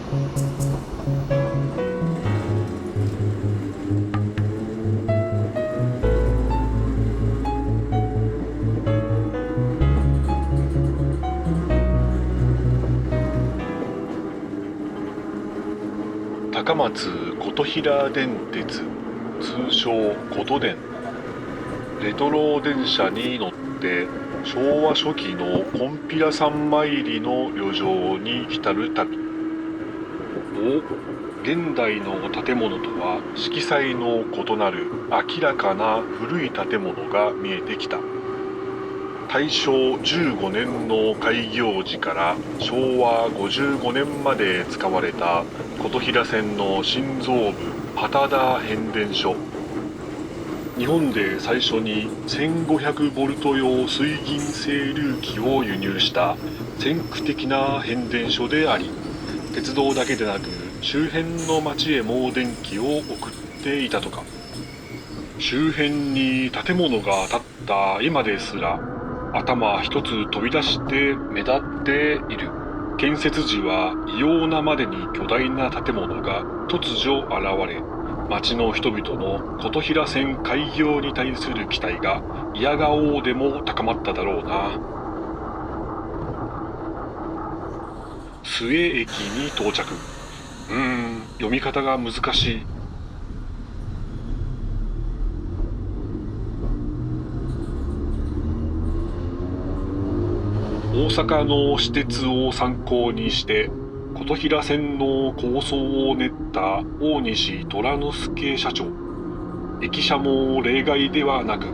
高松琴平電鉄、通称琴電。レトロ電車に乗って昭和初期のこんぴらさん参りの旅情に浸る旅。現代の建物とは色彩の異なる明らかな古い建物が見えてきた。大正15年の開業時から昭和55年まで使われた琴平線の心臓部畑田変電所。日本で最初に 1500V 用水銀整流機を輸入した先駆的な変電所であり、鉄道だけでなく周辺の町へも電気を送っていたとか。周辺に建物が建った今ですら頭一つ飛び出して目立っている。建設時は異様なまでに巨大な建物が突如現れ、町の人々の琴平線開業に対する期待が嫌顔でも高まっただろうな。末駅に到着。読み方が難しい。大阪の私鉄を参考にして琴平線の構想を練った大西虎之助社長。駅舎も例外ではなく、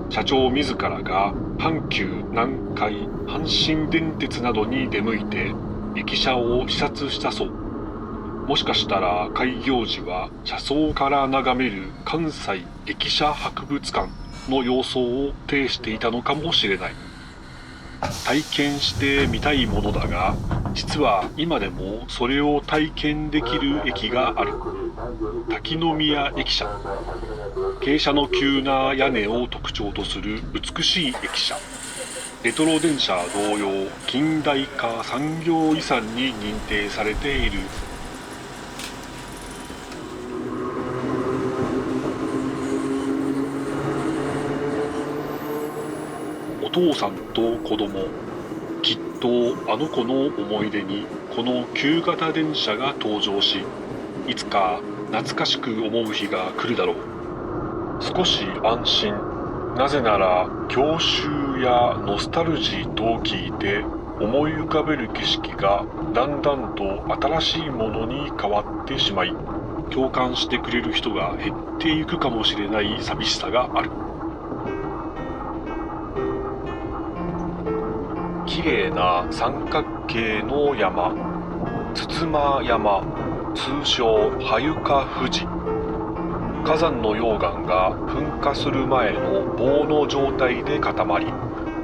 社長自らが阪急、南海、阪神電鉄などに出向いて駅舎を視察したそう。もしかしたら開業時は車窓から眺める関西駅舎博物館の様相を呈していたのかもしれない。体験してみたいものだが、実は今でもそれを体験できる駅がある。滝宮駅舎。傾斜の急な屋根を特徴とする美しい駅舎。レトロ電車同様、近代化産業遺産に認定されている。お父さんと子供、きっとあの子の思い出にこの旧型電車が登場し、いつか懐かしく思う日が来るだろう。少し安心。なぜなら郷愁やノスタルジーと聞いて思い浮かべる景色がだんだんと新しいものに変わってしまい、共感してくれる人が減っていくかもしれない寂しさがある。綺麗な三角形の山、つ間山、通称羽床富士。火山の溶岩が噴火する前の棒の状態で固まり、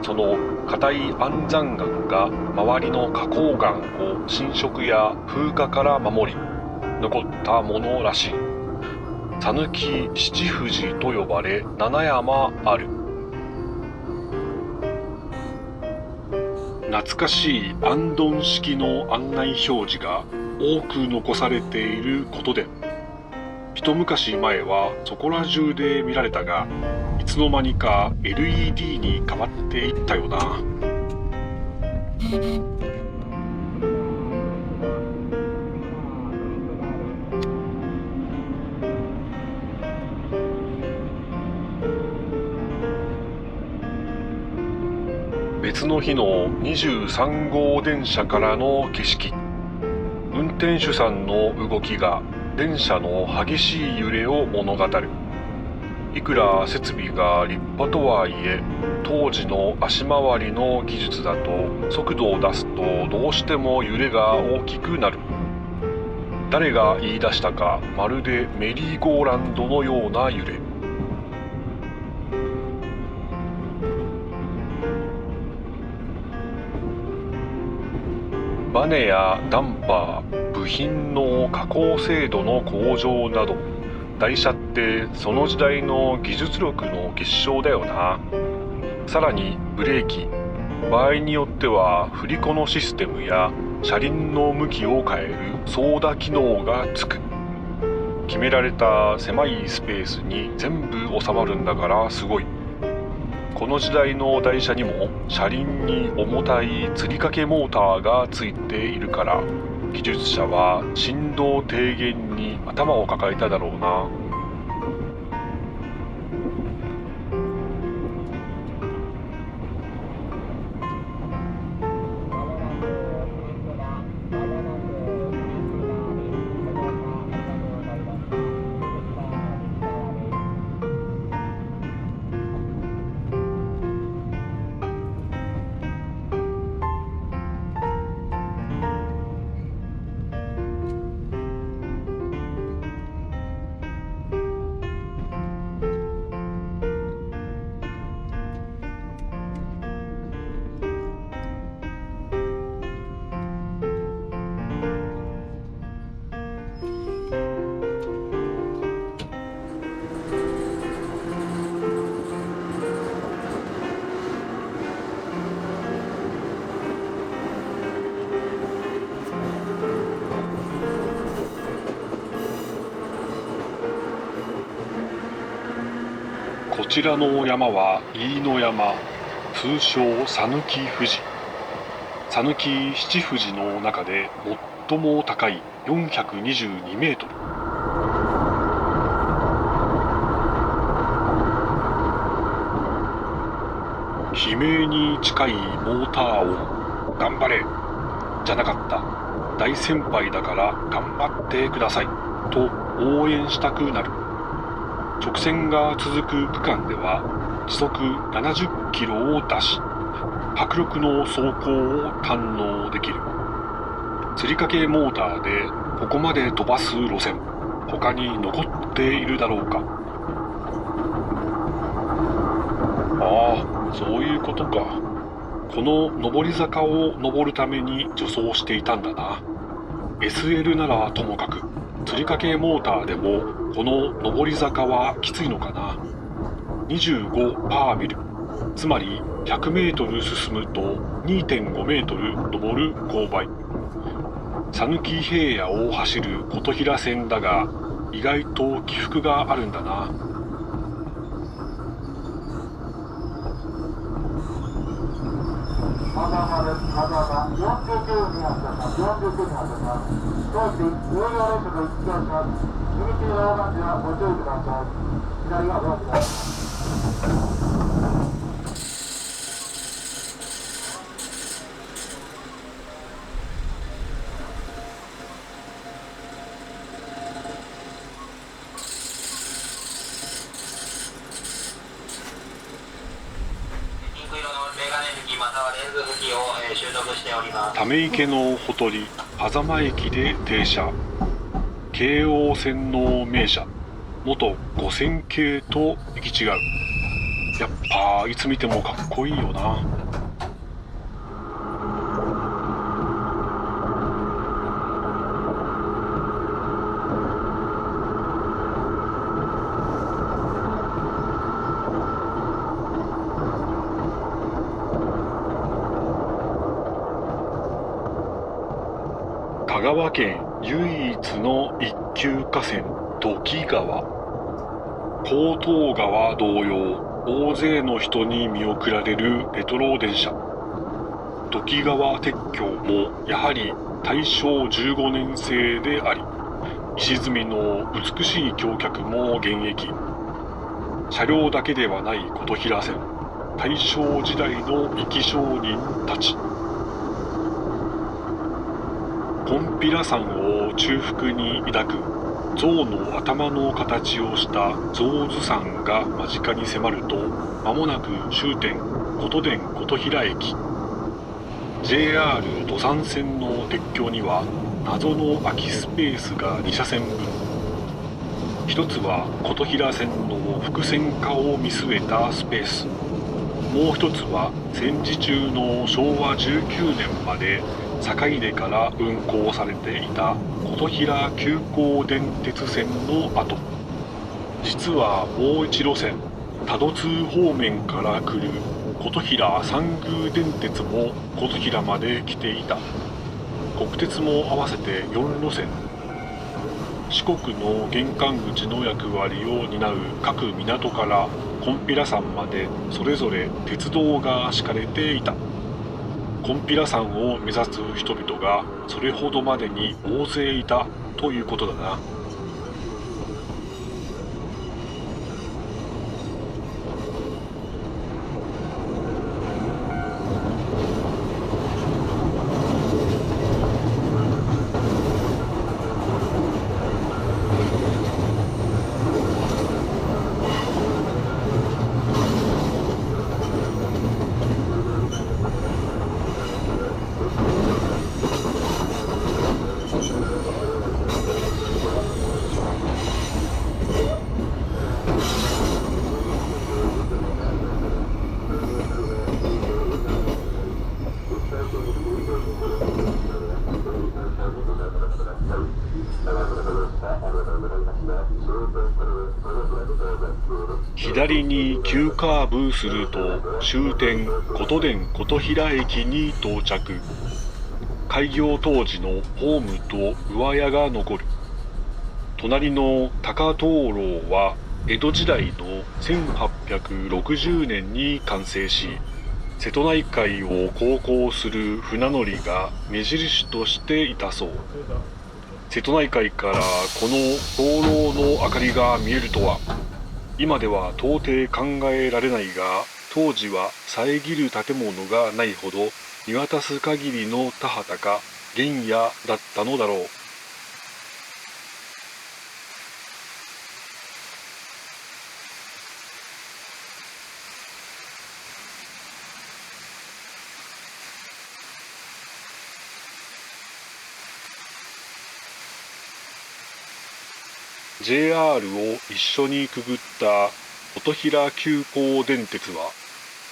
その硬い安山岩が周りの花崗岩を侵食や風化から守り残ったものらしい。讃岐七富士と呼ばれ7山ある。懐かしいアンドン式の案内表示が多く残されていることで、一昔前はそこら中で見られたが、いつの間にか LED に変わっていったよな。別の日の23号電車からの景色。運転手さんの動きが電車の激しい揺れを物語る。いくら設備が立派とはいえ、当時の足回りの技術だと速度を出すとどうしても揺れが大きくなる。誰が言い出したか、まるでメリーゴーランドのような揺れ。バネやダンパー、部品の加工精度の向上など、台車ってその時代の技術力の結晶だよな。さらにブレーキ、場合によっては振り子のシステムや車輪の向きを変える操舵機能がつく。決められた狭いスペースに全部収まるんだからすごい。この時代の台車にも車輪に重たい吊り掛けモーターがついているから、技術者は振動低減に頭を抱えただろうな。こちらの山は飯野山、通称讃岐富士。讃岐七富士の中で最も高い422メートル。悲鳴に近いモーター音、頑張れじゃなかった。大先輩だから頑張ってくださいと応援したくなる。直線が続く区間では時速70キロを出し、迫力の走行を堪能できる。吊り掛けモーターでここまで飛ばす路線、他に残っているだろうか。ああ、そういうことか。この上り坂を登るために助走していたんだな。SL ならともかく、吊り掛けモーターでもこの上り坂はきついのかな。25パーミル、つまり100メートル進むと 2.5 メートル上る勾配。讃岐平野を走る琴平線だが、意外と起伏があるんだな。まだまです。まだま49に発車します。49に発車します。当時、上洋連続1キロします。踏切の横断時はご注意ください。左がドアです。ため池のほとり、狭間駅で停車。京王線の名車、元5000系と行き違う。やっぱいつ見てもかっこいいよな。香川県唯一の一級河川土岐川。江東川同様、大勢の人に見送られるレトロ電車。土岐川鉄橋もやはり大正15年製であり、石積みの美しい橋脚も現役。車両だけではない琴平線、大正時代の生き証人たち。金毘羅山を中腹に抱く象の頭の形をした象頭山が間近に迫ると、間もなく終点琴電琴平駅。 JR 土山線の鉄橋には謎の空きスペースが2車線分。一つは琴平線の複線化を見据えたスペース、もう一つは戦時中の昭和19年まで坂出から運行されていた琴平急行電鉄線の跡。実はもう一路線、多度津方面から来る琴平三宮電鉄も琴平まで来ていた。国鉄も合わせて4路線。四国の玄関口の役割を担う各港から金比羅山までそれぞれ鉄道が敷かれていた。金比羅山を目指す人々がそれほどまでに大勢いたということだな。左に急カーブすると終点琴電琴平駅に到着。開業当時のホームと上屋が残る。隣の高灯籠は江戸時代の1860年に完成し、瀬戸内海を航行する船乗りが目印としていたそう。瀬戸内海からこの灯籠の明かりが見えるとは、今では到底考えられないが、当時は遮る建物がないほど見渡す限りの田畑か原野だったのだろう。JR を一緒にくぐった琴平急行電鉄は、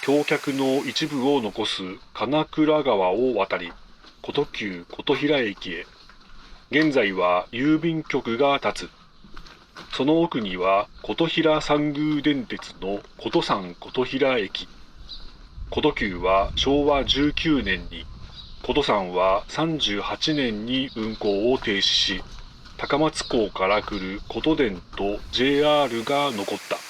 橋脚の一部を残す金倉川を渡り、琴急琴平駅へ。現在は郵便局が建つ。その奥には琴平三宮電鉄の琴山琴平駅。琴急は昭和19年に、琴山は38年に運行を停止し、高松港から来る琴電と JR が残った。